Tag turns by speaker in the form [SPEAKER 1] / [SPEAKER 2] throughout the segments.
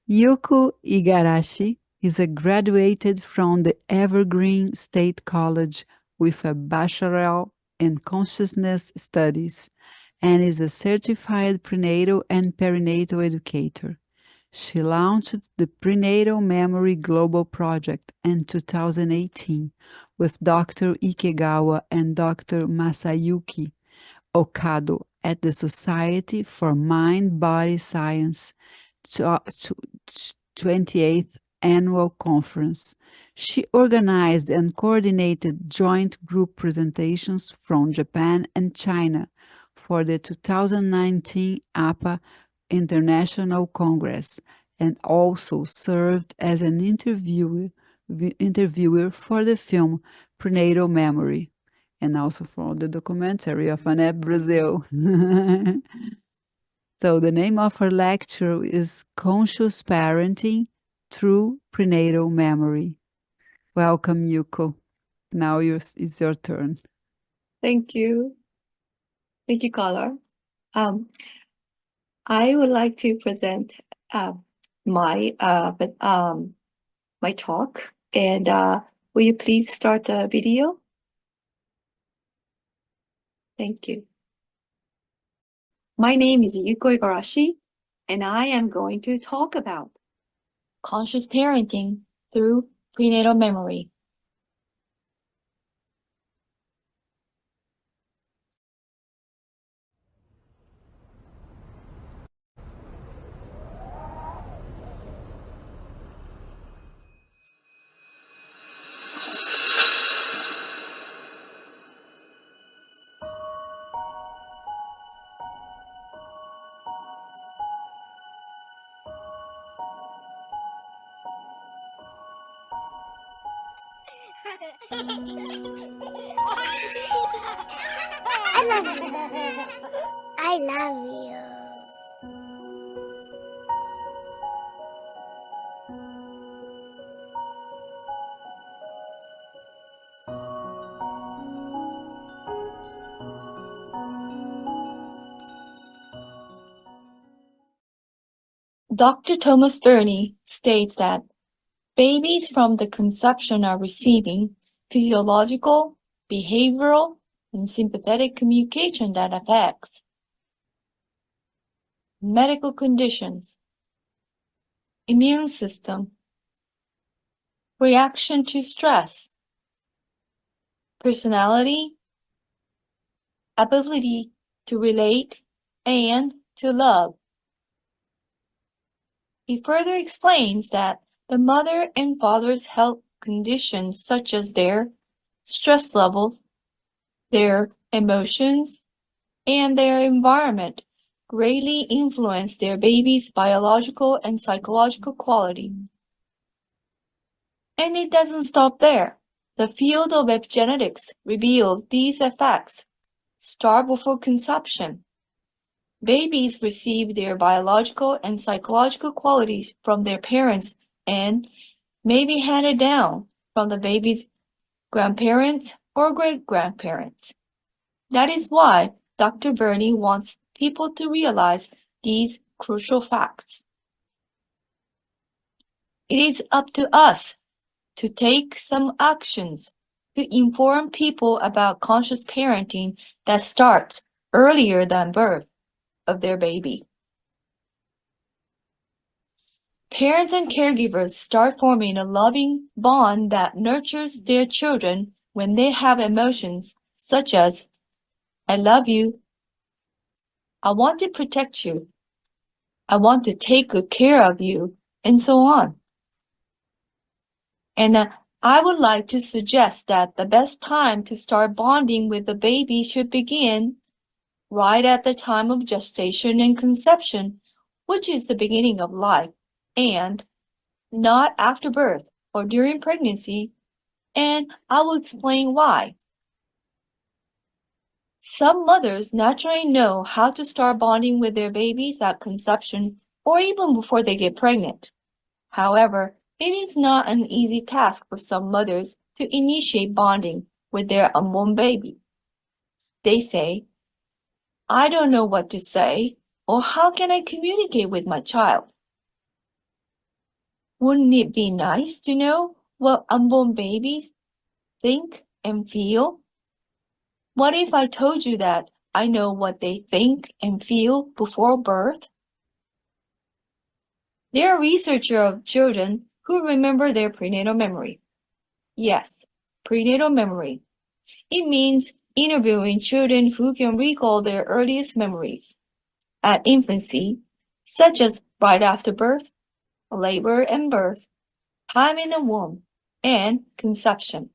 [SPEAKER 1] Yuko Igarashi is a graduated from the Evergreen State College with a Bachelor in Consciousness Studies and is a certified prenatal and perinatal educator. She launched the Prenatal Memory Global Project in 2018 with Dr. Ikegawa and Dr. Masayuki Ohkado at the Society for Mind-Body Science 28th Annual Conference. She organized and coordinated joint group presentations from Japan and China for the 2019 APPPAH International Congress and also served as an interviewer for the film Prenatal Memory and also for the documentary of ANEP Brazil. So the name of her lecture is Conscious Parenting Through Prenatal Memory. Welcome, Yuko. Now it's your turn.
[SPEAKER 2] Thank you. Thank you, caller. I would like to present my talk. And will you please start the video? Thank you. My name is Yuko Igarashi, and I am going to talk about conscious parenting through prenatal memory.
[SPEAKER 3] I love you.
[SPEAKER 2] Dr. Thomas Burney states that babies from the conception are receiving physiological, behavioral, and sympathetic communication that affects medical conditions, immune system, reaction to stress, personality, ability to relate, and to love. He further explains that the mother and father's health conditions, such as their stress levels, their emotions, and their environment, greatly influence their baby's biological and psychological quality. And it doesn't stop there. The field of epigenetics reveals these effects start before conception. Babies receive their biological and psychological qualities from their parents and may be handed down from the baby's grandparents or great-grandparents. That is why Dr. Burney wants people to realize these crucial facts. It is up to us to take some actions to inform people about conscious parenting that starts earlier than birth of their baby. Parents and caregivers start forming a loving bond that nurtures their children when they have emotions such as, I love you, I want to protect you, I want to take good care of you, and so on. And I would like to suggest that the best time to start bonding with the baby should begin right at the time of gestation and conception, which is the beginning of life, and not after birth or during pregnancy, and I will explain why. Some mothers naturally know how to start bonding with their babies at conception or even before they get pregnant. However, it is not an easy task for some mothers to initiate bonding with their unborn baby. They say, I don't know what to say, or how can I communicate with my child? Wouldn't it be nice to know what unborn babies think and feel? What if I told you that I know what they think and feel before birth? There are researchers of children who remember their prenatal memory. Yes, prenatal memory. It means interviewing children who can recall their earliest memories at infancy, such as right after birth, labor and birth, time in the womb, and conception.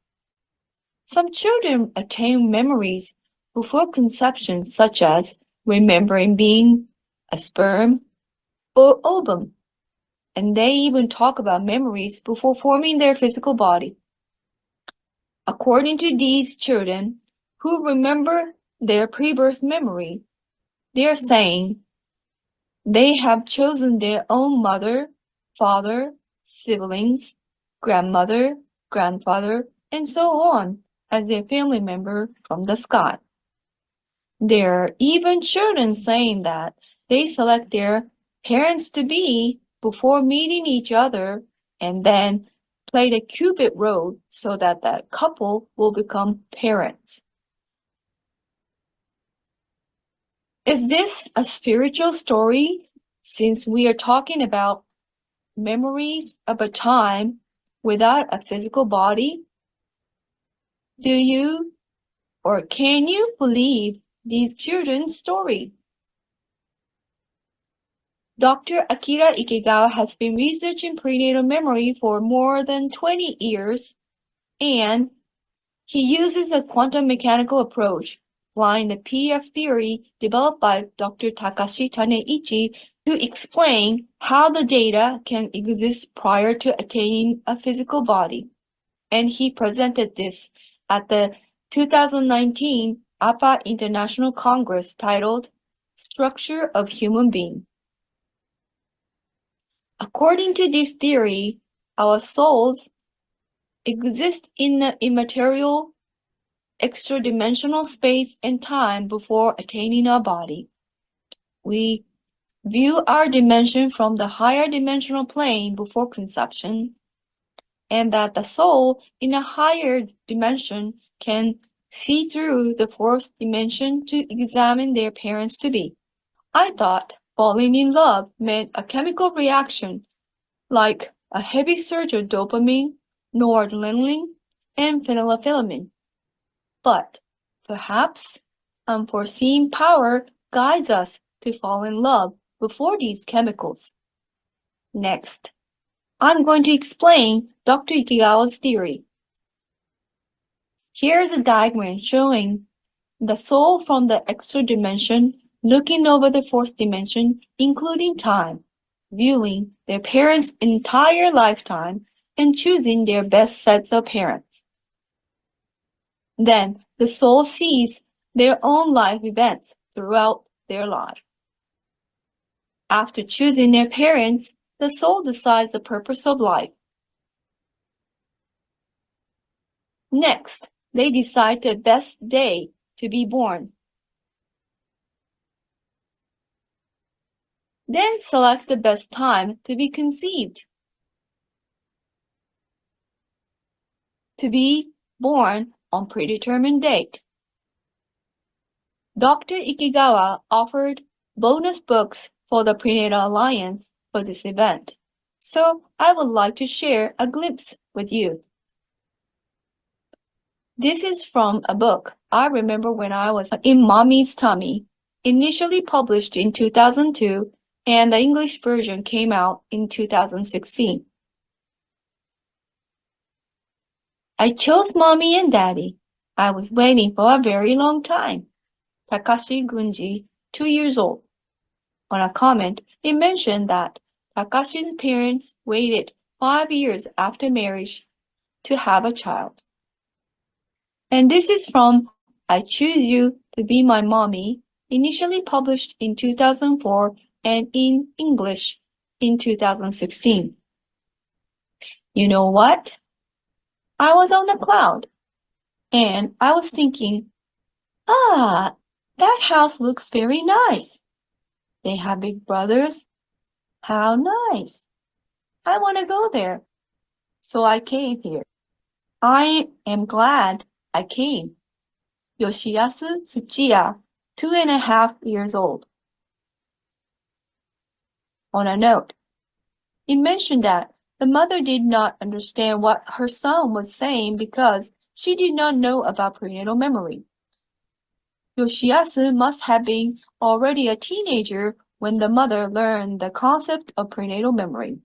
[SPEAKER 2] Some children attain memories before conception, such as remembering being a sperm or ovum, and they even talk about memories before forming their physical body. According to these children who remember their pre-birth memory, they are saying they have chosen their own mother, father, siblings, grandmother, grandfather, and so on as their family member from the sky. There are even children saying that they select their parents-to-be before meeting each other and then play the Cupid role so that the couple will become parents. Is this a spiritual story since we are talking about memories of a time without a physical body? Do you or can you believe these children's story? Dr. Akira Ikegawa has been researching prenatal memory for more than 20 years, and he uses a quantum mechanical approach, applying the PF theory developed by Dr. Takashi Taneichi to explain how the data can exist prior to attaining a physical body. And he presented this at the 2019 APPPAH International Congress titled Structure of Human Being. According to this theory, our souls exist in the immaterial, extra-dimensional space and time before attaining our body. We view our dimension from the higher dimensional plane before conception, and that the soul in a higher dimension can see through the fourth dimension to examine their parents-to-be. I thought falling in love meant a chemical reaction like a heavy surge of dopamine, noradrenaline, and phenylethylamine. But perhaps unforeseen power guides us to fall in love before these chemicals. Next, I'm going to explain Dr. Ikegawa's theory. Here's a diagram showing the soul from the extra dimension looking over the fourth dimension, including time, viewing their parents' entire lifetime and choosing their best sets of parents. Then the soul sees their own life events throughout their life. After choosing their parents, the soul decides the purpose of life. Next, they decide the best day to be born. Then select the best time to be conceived. To be born on predetermined date. Dr. Ikegawa offered bonus books for the Prenatal Alliance for this event, so I would like to share a glimpse with you. This is from a book I remember when I was in mommy's tummy, initially published in 2002, and the English version came out in 2016. I chose mommy and daddy. I was waiting for a very long time. Takashi Gunji, 2 years old. On a comment, it mentioned that Takashi's parents waited 5 years after marriage to have a child. And this is from I Choose You to Be My Mommy, initially published in 2004 and in English in 2016. You know what? I was on a cloud, and I was thinking, that house looks very nice. They have big brothers. How nice. I want to go there. So I came here. I am glad I came. Yoshiyasu Tsuchiya, 2.5 years old. On a note, he mentioned that the mother did not understand what her son was saying because she did not know about prenatal memory. Yoshiyasu must have been already a teenager when the mother learned the concept of prenatal memory.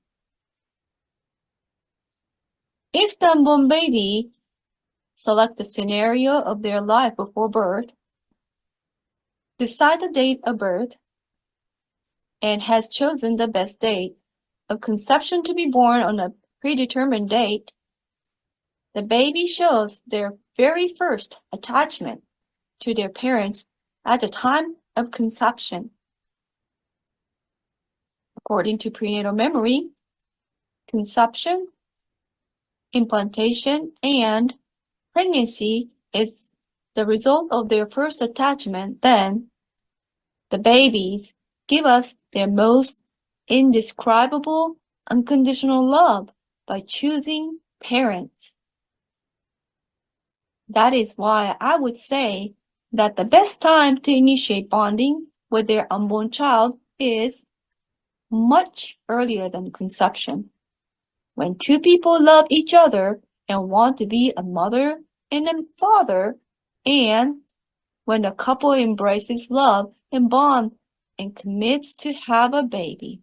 [SPEAKER 2] If the unborn baby selects the scenario of their life before birth, decide the date of birth, and has chosen the best date of conception to be born on a predetermined date, the baby shows their very first attachment to their parents at the time of conception. According to prenatal memory, conception, implantation, and pregnancy is the result of their first attachment. Then, the babies give us their most indescribable, unconditional love by choosing parents. That is why I would say that the best time to initiate bonding with their unborn child is much earlier than conception. When two people love each other and want to be a mother and a father, and when a couple embraces love and bond and commits to have a baby.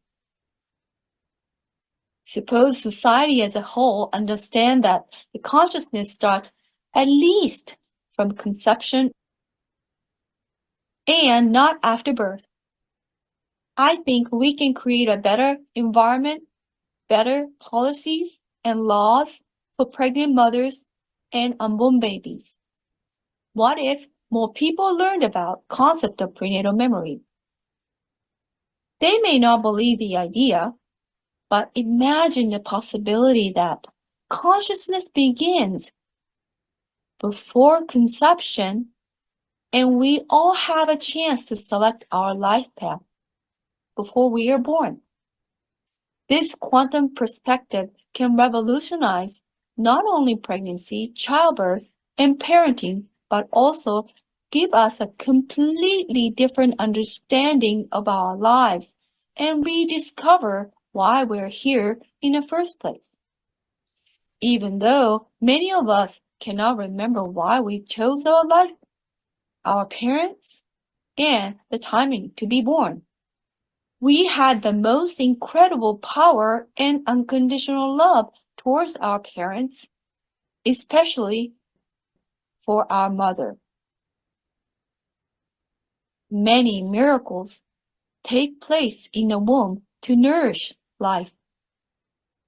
[SPEAKER 2] Suppose society as a whole understand that the consciousness starts at least from conception and not after birth. I think we can create a better environment, better policies and laws for pregnant mothers and unborn babies. What if more people learned about the concept of prenatal memory? They may not believe the idea, but imagine the possibility that consciousness begins before conception and we all have a chance to select our life path before we are born. This quantum perspective can revolutionize not only pregnancy, childbirth, and parenting, but also give us a completely different understanding of our lives and rediscover why we're here in the first place. Even though many of us cannot remember why we chose our life, our parents, and the timing to be born, we had the most incredible power and unconditional love towards our parents, especially for our mother. Many miracles take place in the womb to nourish life.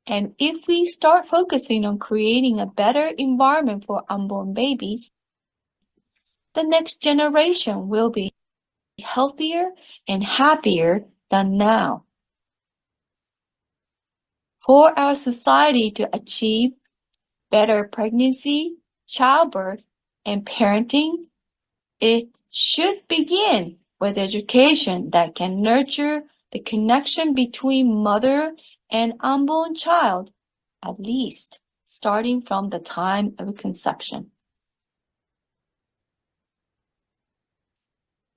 [SPEAKER 2] And if we start focusing on creating a better environment for unborn babies, the next generation will be healthier and happier than now. For our society to achieve better pregnancy, childbirth, and parenting, it should begin with education that can nurture the connection between mother and unborn child, at least starting from the time of conception.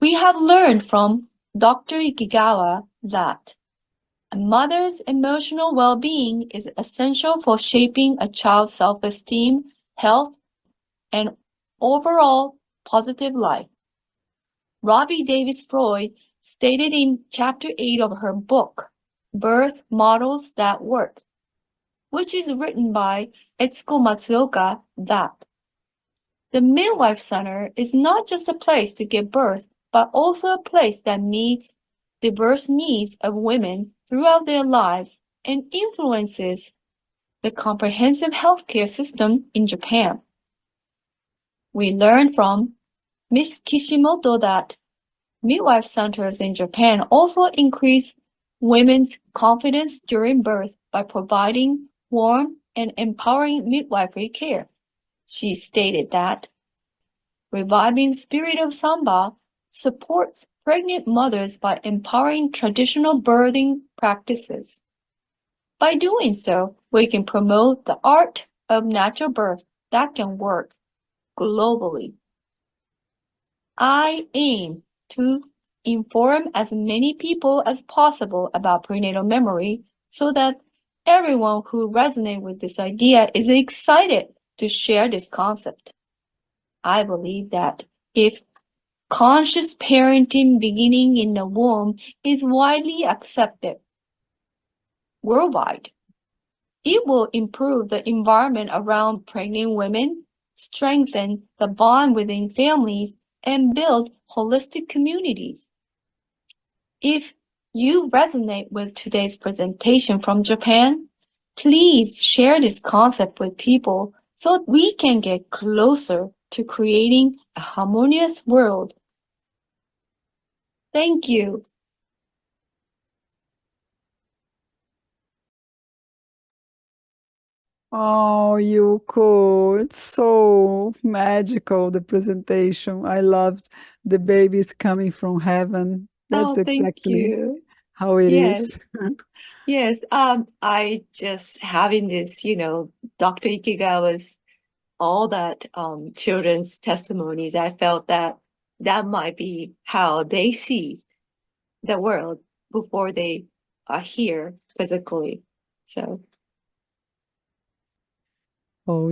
[SPEAKER 2] We have learned from Dr. Ikegawa that a mother's emotional well-being is essential for shaping a child's self-esteem, health, and overall positive life. Robbie Davis Freud stated in Chapter 8 of her book, Birth Models That Work, which is written by Etsuko Matsuoka, that the Midwife Center is not just a place to give birth, but also a place that meets diverse needs of women throughout their lives and influences the comprehensive healthcare system in Japan. We learned from Ms. Kishimoto that midwife centers in Japan also increase women's confidence during birth by providing warm and empowering midwifery care. She stated that reviving spirit of samba supports pregnant mothers by empowering traditional birthing practices. By doing so, we can promote the art of natural birth that can work globally. I aim to inform as many people as possible about prenatal memory so that everyone who resonates with this idea is excited to share this concept. I believe that if conscious parenting beginning in the womb is widely accepted worldwide, it will improve the environment around pregnant women, strengthen the bond within families, and build holistic communities. If you resonate with today's presentation from Japan, please share this concept with people so we can get closer to creating a harmonious world. Thank you.
[SPEAKER 1] Oh, Yuko, it's so magical, the presentation. I loved the babies coming from heaven. That's
[SPEAKER 2] Oh, thank
[SPEAKER 1] exactly
[SPEAKER 2] you.
[SPEAKER 1] how it
[SPEAKER 2] Yes.
[SPEAKER 1] is.
[SPEAKER 2] Yes, I just having this, Dr. Ikegawa's all that children's testimonies, I felt that that might be how they see the world before they are here physically. So,
[SPEAKER 1] Oh,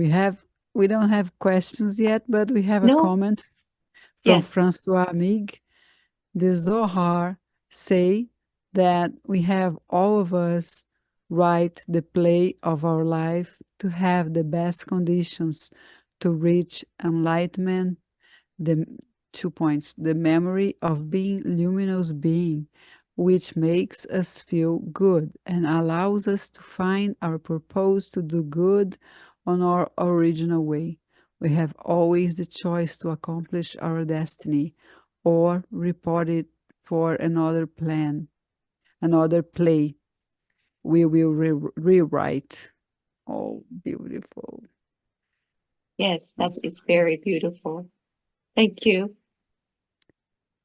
[SPEAKER 1] we don't have questions yet, but we have a
[SPEAKER 2] no,
[SPEAKER 1] comment from
[SPEAKER 2] yes,
[SPEAKER 1] Francois Mig. The Zohar say that we have all of us write the play of our life to have the best conditions to reach enlightenment. The 2 points, the memory of being luminous being, which makes us feel good and allows us to find our purpose to do good on our original way. We have always the choice to accomplish our destiny or report it for another plan, another play we will rewrite. Oh, beautiful.
[SPEAKER 2] yes, that is very beautiful. Thank you.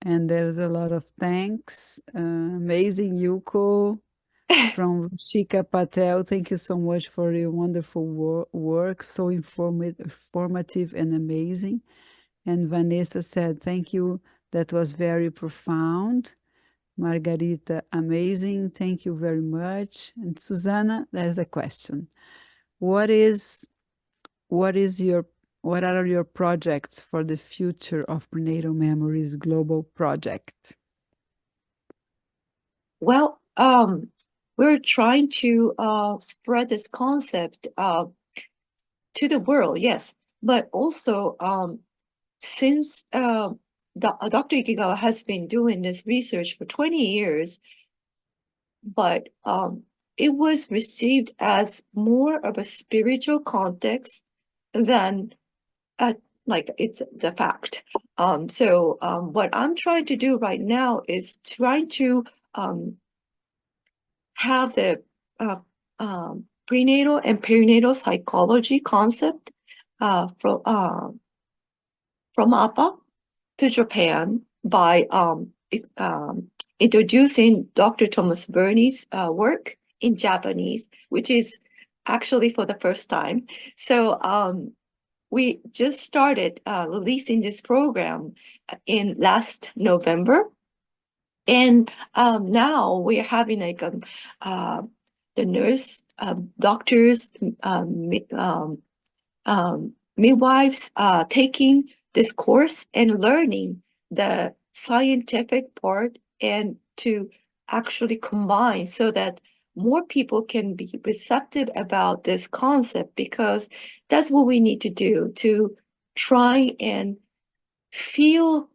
[SPEAKER 1] And there's a lot of thanks. Amazing, Yuko. From Shika Patel, thank you so much for your wonderful work, so informative and amazing. And Vanessa said, thank you, that was very profound. Margarita, amazing, thank you very much. And Susanna, there's a question. What is your what are your projects for the future of Prenatal Memories Global Project?
[SPEAKER 2] Well, we're trying to spread this concept to the world, yes, but also since Dr. Ikegawa has been doing this research for 20 years, but it was received as more of a spiritual context than like it's the fact. So what I'm trying to do right now is trying to have the prenatal and perinatal psychology concept from APPA to Japan by introducing Dr. Thomas Burney's work in Japanese, which is actually for the first time. So we just started releasing this program in last November. And now we're having like the nurse, doctors, midwives taking this course and learning the scientific part and to actually combine so that more people can be receptive about this concept, because that's what we need to do to try and feel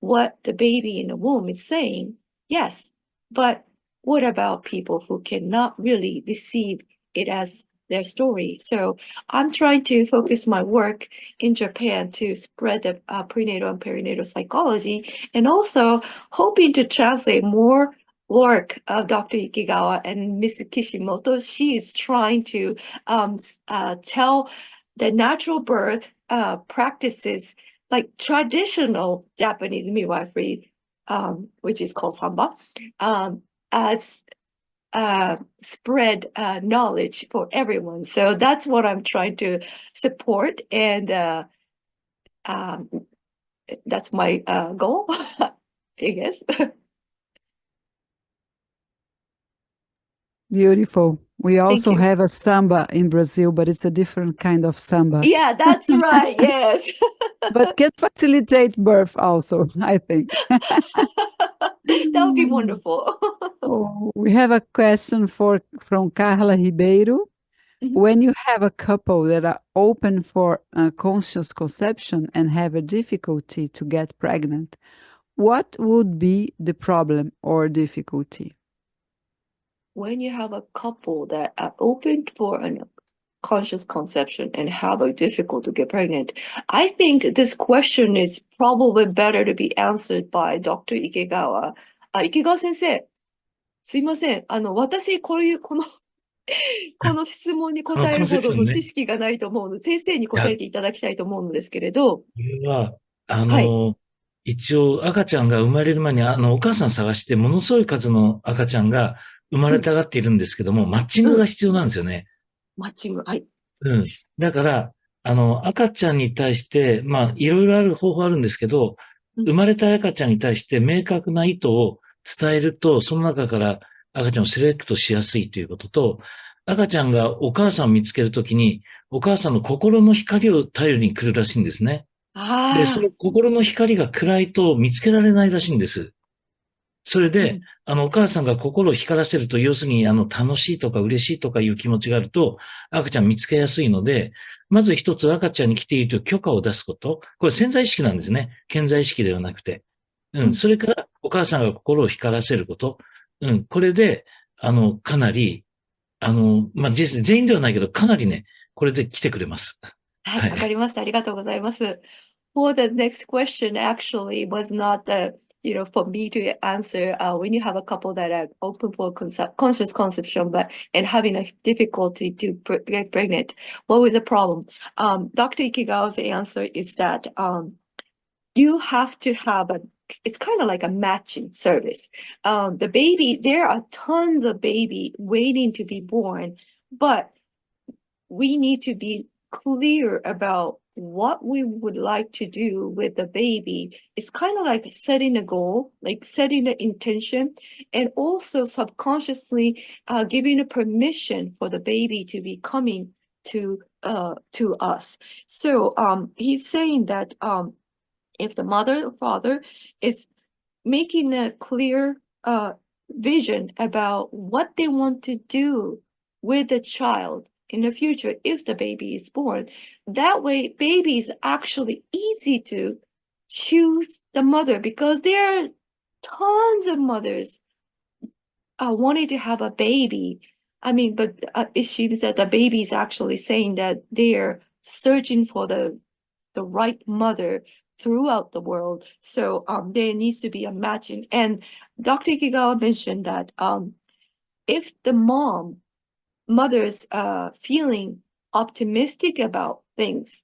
[SPEAKER 2] what the baby in the womb is saying. Yes, but what about people who cannot really receive it as their story? So I'm trying to focus my work in Japan to spread the prenatal and perinatal psychology, and also hoping to translate more work of Dr. Ikegawa and Ms. Kishimoto. She is trying to tell the natural birth practices like traditional Japanese midwifery, which is called samba, as spread knowledge for everyone. So that's what I'm trying to support, and that's my goal, I guess.
[SPEAKER 1] Beautiful. We also
[SPEAKER 2] you.
[SPEAKER 1] have a samba in Brazil, but it's a different kind of samba.
[SPEAKER 2] Yeah, that's right. Yes.
[SPEAKER 1] But can facilitate birth also, I think.
[SPEAKER 2] That would be wonderful.
[SPEAKER 1] Oh, we have a question from Carla Ribeiro.
[SPEAKER 2] Mhm.
[SPEAKER 1] When you have a couple that are open for conscious conception and have a difficulty to get pregnant, what would be the problem or difficulty?
[SPEAKER 2] When you have a couple that are open for a conscious conception and have a difficult to get pregnant, I think this question is probably better to be answered by Dr. Ikegawa. 池川先生、すいません。私、この質問に答えるほどの知識がないと思うので、先生に答えていただきたいと思うのですけれど。
[SPEAKER 4] これは、
[SPEAKER 2] はい。
[SPEAKER 4] 一応赤ちゃんが生まれる前に、お母さん探して、ものすごい数の赤ちゃんが生まれたがっているんですけども、マッチングが必要なんですよね。
[SPEAKER 2] マッチング、はい。
[SPEAKER 4] だから、赤ちゃんに対して、まあ、いろいろある方法あるんですけど、生まれた赤ちゃんに対して明確な意図を伝えると、その中から赤ちゃんをセレクトしやすいということと、赤ちゃんがお母さんを見つけるときに、お母さんの心の光を頼りに来るらしいんですね。で、その心の光が暗いと見つけられないらしいんです。それで、お母さんが心を光らせると、要するに、楽しいとか嬉しいとかいう気持ちがあると、赤ちゃん見つけやすいので、まず一つ赤ちゃんに来ているという許可を出すこと。これ潜在意識なんですね。潜在意識ではなくて。それから、お母さんが心を光らせること。これで、かなり、まあ、実際全員ではないけど、かなりね、これで来てくれます。
[SPEAKER 2] はい、わかりました。ありがとうございます。For the next question actually was not for me to answer when you have a couple that are open for conscious conception and having a difficulty to get pregnant. What was the problem? Dr. Ikegawa's answer is that you have to have it's kind of like a matching service. The baby, there are tons of baby waiting to be born, but we need to be clear about what we would like to do with the baby. It's kind of like setting a goal, like setting an intention, and also subconsciously giving a permission for the baby to be coming to us. So he's saying that if the mother or father is making a clear vision about what they want to do with the child in the future if the baby is born, that way baby is actually easy to choose the mother, because there are tons of mothers wanting to have a baby. I mean, but it seems that the baby is actually saying that they're searching for the right mother throughout the world. So there needs to be a matching. And Dr. Ikegawa mentioned that if the mother's feeling optimistic about things,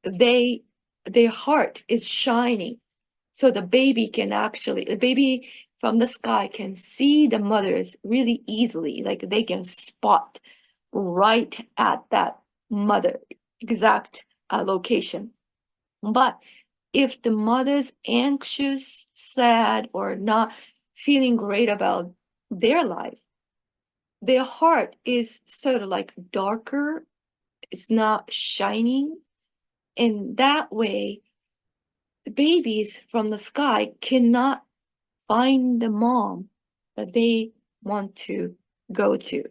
[SPEAKER 2] their heart is shining. So the baby from the sky can see the mothers really easily. Like they can spot right at that mother exact location. But if the mother's anxious, sad, or not feeling great about their life, their heart is sort of like darker. It's not shining. And that way, the babies from the sky cannot find the mom that they want to go to.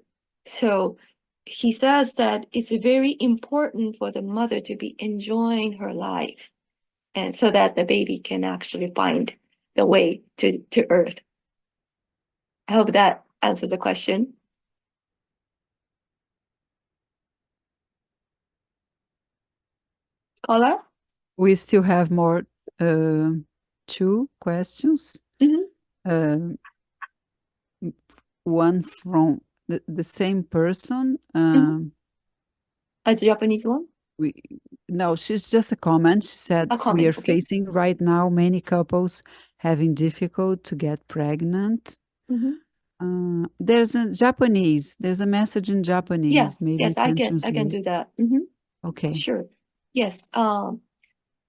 [SPEAKER 2] So he says that it's very important for the mother to be enjoying her life, and so that the baby can actually find the way to Earth. I hope that answers the question. Caller?
[SPEAKER 1] We still have more two questions. One from the same person.
[SPEAKER 2] A Japanese one?
[SPEAKER 1] No, she's just a comment. She said, we are facing right now many couples having difficult to get pregnant. There's a Japanese. There's a message in Japanese.
[SPEAKER 2] Yes,
[SPEAKER 1] Maybe
[SPEAKER 2] yes,
[SPEAKER 1] you
[SPEAKER 2] I
[SPEAKER 1] can
[SPEAKER 2] can
[SPEAKER 1] translate.
[SPEAKER 2] do that.
[SPEAKER 1] Okay.
[SPEAKER 2] Sure. Yes.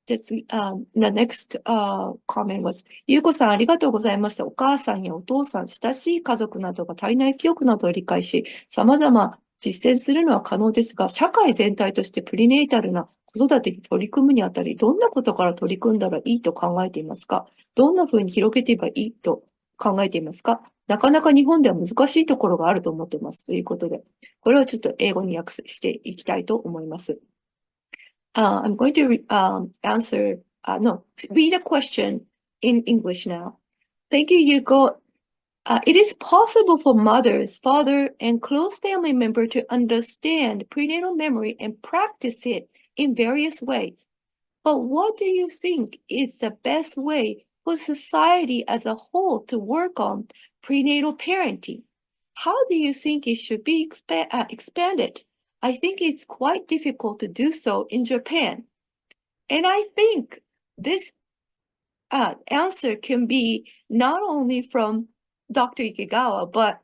[SPEAKER 2] The next comment was,ゆうこさんありがとうございました。お母さんやお父さん、親しい家族などが体内記憶などを理解し、様々実践するのは可能ですが、社会全体としてプリネイタルな子育てに取り組むにあたり、どんなことから取り組んだらいいと考えていますか？どんな風に広げていけばいいと考えていますか？なかなか日本では難しいところがあると思っています。ということで、これをちょっと英語に訳していきたいと思います。I'm going to read a question in English now. Thank you, Yuko. It is possible for mothers, father, and close family member to understand prenatal memory and practice it in various ways. But what do you think is the best way for society as a whole to work on prenatal parenting? How do you think it should be expanded? I think it's quite difficult to do so in Japan. And I think this answer can be not only from Dr. Ikegawa, but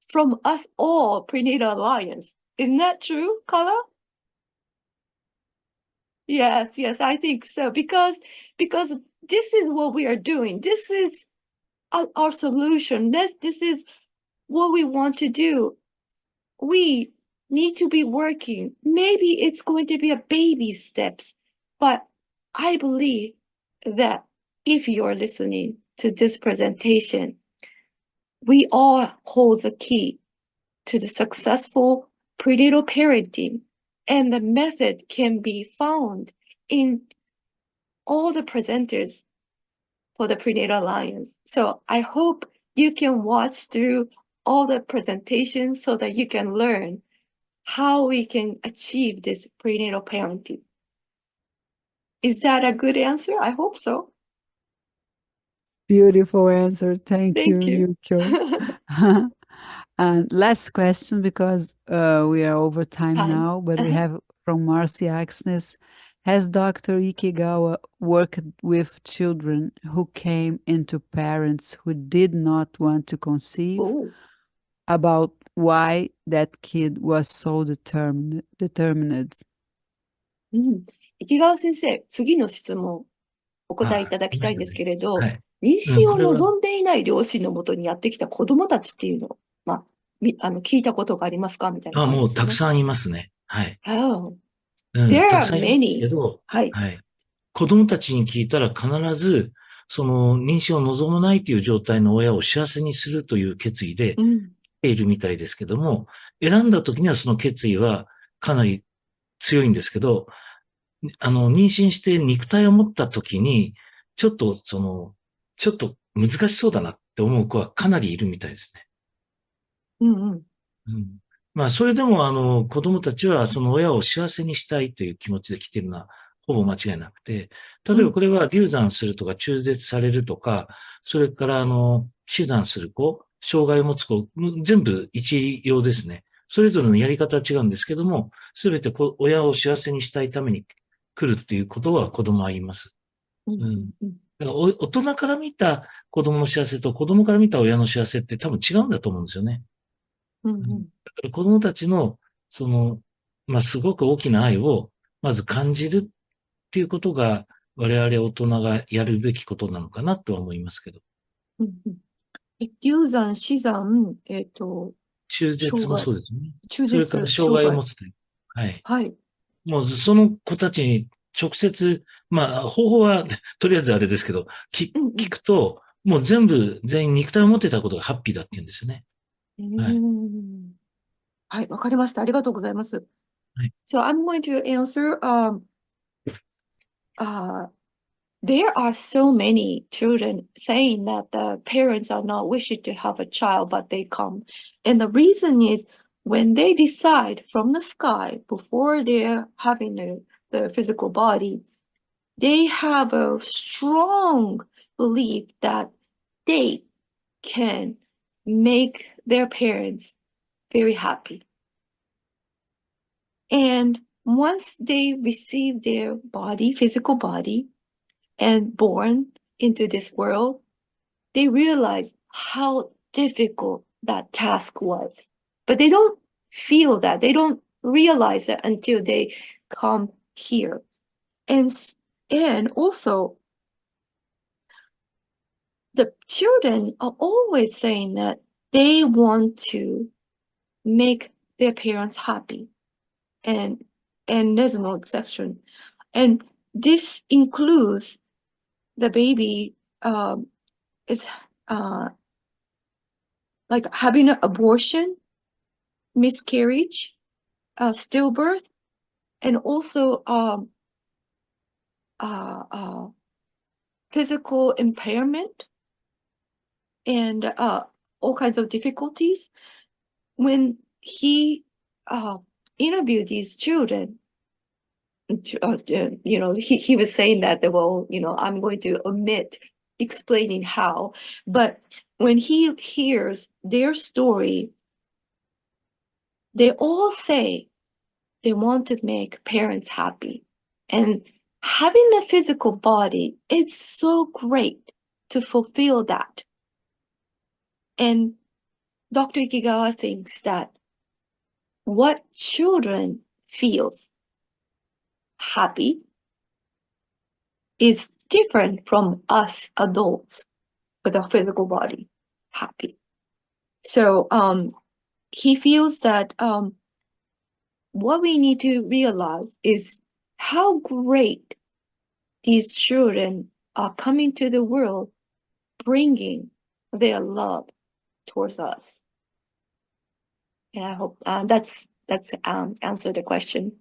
[SPEAKER 2] from us all, Prenatal Alliance. Isn't that true, Kala? Yes, I think so. Because this is what we are doing. This is our solution. This is what we want to do. We need to be working. Maybe it's going to be a baby steps, but I believe that if you're listening to this presentation, we all hold the key to the successful prenatal parenting, and the method can be found in all the presenters for the Prenatal Alliance. So I hope you can watch through all the presentations so that you can learn how we can achieve this prenatal parenting. Is that a good answer? I hope so.
[SPEAKER 1] Beautiful answer. Thank you,
[SPEAKER 2] Thank you.
[SPEAKER 1] Yuko. And last question, because we are over time
[SPEAKER 2] Time.
[SPEAKER 1] now, but we have from Marcy Axnes. Has Dr. Ikegawa worked with children who came into parents who did not want to conceive
[SPEAKER 2] Oh.
[SPEAKER 1] about why that kid was so determined?
[SPEAKER 2] 池川先生、次の質問お答えいただきたいんですけれど、
[SPEAKER 4] はい。
[SPEAKER 2] 妊娠を
[SPEAKER 4] これは、
[SPEAKER 2] 望んでいない両親のもとにやってきた子供たちっていうのを、聞いたことがありますかみたいな感じ
[SPEAKER 4] も
[SPEAKER 2] ですよね。
[SPEAKER 4] うたくさんいますね。はい。
[SPEAKER 2] Oh,
[SPEAKER 4] た
[SPEAKER 2] there
[SPEAKER 4] く
[SPEAKER 2] are
[SPEAKER 4] さんいますけ
[SPEAKER 2] many.
[SPEAKER 4] ど、
[SPEAKER 2] はい。
[SPEAKER 4] はい。子供たちに聞いたら必ず、その妊娠を望まないという状態の親を幸せにするという決意で来ているみたいですけども、選んだ時にはその決意はかなり強いんですけど、妊娠して肉体を持った時に、ちょっと難しそうだなって思う子はかなりいるみたいですね。それでも、子供たちはその親を幸せにしたいという気持ちで来ているのは、ほぼ間違いなくて、例えばこれは流産するとか中絶されるとか、それから死産する子、障害を持つ子、全部一様ですね。それぞれのやり方は違うんですけども、すべて親を幸せにしたいために来るっていうことは子供は言います。だから大人から見た子供の幸せと子供から見た親の幸せって多分違うんだと思うんですよね。だから子供たちの、すごく大きな愛をまず感じるっていうことが我々大人がやるべきことなのかなとは思いますけど。
[SPEAKER 2] 流産、死産、
[SPEAKER 4] 中絶もそうですね。
[SPEAKER 2] 中
[SPEAKER 4] それから
[SPEAKER 2] 絶、
[SPEAKER 4] 障害を持つという。はい。
[SPEAKER 2] はい。
[SPEAKER 4] もうその子たちに直接、方法はとりあえずあれですけど、聞くと、もう全員肉体を持ってたことがハッピーだって言うんですよね。
[SPEAKER 2] はい、わかりました。ありがとうございます。
[SPEAKER 4] はい。
[SPEAKER 2] So I'm going to answer, there are so many children saying that the parents are not wishing to have a child, but they come. And the reason is when they decide from the sky before they're having the physical body, they have a strong belief that they can make their parents very happy. And once they receive their body, physical body, and born into this world, they realize how difficult that task was. But they don't feel that. They don't realize that until they come here. And also, the children are always saying that they want to make their parents happy. And there's no exception. And this includes the baby is like having an abortion, miscarriage, stillbirth, and also physical impairment and all kinds of difficulties. When he interviewed these children, he was saying that, well, I'm going to omit explaining how, but when he hears their story, they all say they want to make parents happy. And having a physical body, it's so great to fulfill that. And Dr. Ikegawa thinks that what children feels happy is different from us adults with a physical body happy. So he feels that what we need to realize is how great these children are coming to the world, bringing their love towards us. And I hope that's answered the question.